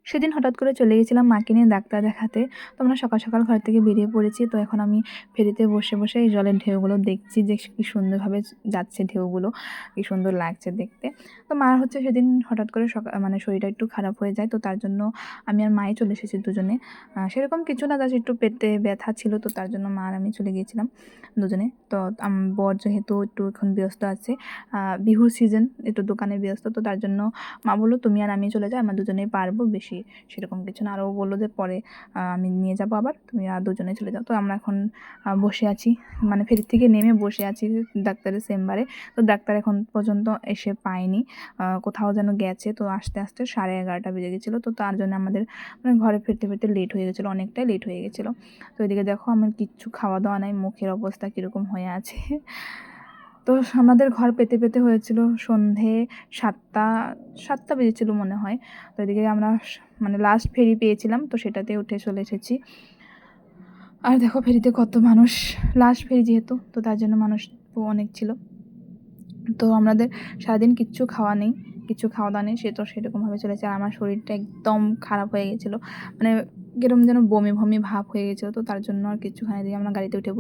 সেদিন হঠাৎ করে চলে গেছিলাম মাকে নিয়ে ডাক্তার দেখাতে। তো আমরা সকাল সকাল ঘর থেকে বেরিয়ে পড়েছি। তো এখন আমি ফেরিতে বসে বসে এই জলের ঢেউগুলো দেখছি যে কি সুন্দরভাবে যাচ্ছে ঢেউগুলো, কি সুন্দর লাগছে দেখতে। তো মার হচ্ছে সেদিন হঠাৎ করে মানে শরীরটা একটু খারাপ হয়ে যায়। তো তার জন্য আমি আর মাই চলে এসেছি দুজনে। সেরকম কিছু না, জাস্ট একটু পেটে ব্যথা ছিল, তো তার জন্য মা আর আমি চলে গিয়েছিলাম দুজনে। তো বর যেহেতু একটু এখন ব্যস্ত আছে, বিহুর সিজন, একটু দোকানে ব্যস্ত, তো তার জন্য মা বললো তুমি আর আমি চলে যাই, আমরা দুজনেই পারবো, বেশি সেরকম কিছু না। আরও বললো যে পরে আমি নিয়ে যাবো, আবার তুমি আর দুজনে চলে যাও। তো আমরা এখন বসে আছি, মানে ফেরি থেকে নেমে বসে আছি ডাক্তারের চেম্বারে। তো ডাক্তার এখন পর্যন্ত এসে পায়নি, কোথাও যেন গেছে। তো আস্তে আস্তে 11:30 বেজে গেছিলো। তো তার জন্য আমাদের মানে ঘরে ফিরতে ফিরতে লেট হয়ে গেছিলো, অনেকটাই লেট হয়ে গেছিলো। তো এদিকে দেখো আমার কিচ্ছু খাওয়া দাওয়া নাই, মুখের অবস্থা কীরকম হয়ে আছে। তো আমাদের ঘর পেতে পেতে হয়েছিল সন্ধে 7টা বেজেছিল মনে হয়। তো এদিকে আমরা মানে লাস্ট ফেরি পেয়েছিলাম, তো সেটাতে উঠে চলে এসেছি। আর দেখো ফেরিতে কত মানুষ, লাস্ট ফেরি যেহেতু, তো তার জন্য মানুষ অনেক ছিল। তো আমাদের সারাদিন কিচ্ছু খাওয়া নেই, কিছু খাওয়া দাওয়া নেই, সে তো সেরকমভাবে চলেছে। আর আমার শরীরটা একদম খারাপ হয়ে গেছিলো, মানে কিরম যেন বমি বমি ভাব হয়ে গেছিলো। তো তার জন্য আর কিচ্ছু খাই দিয়ে আমরা গাড়িতে উঠে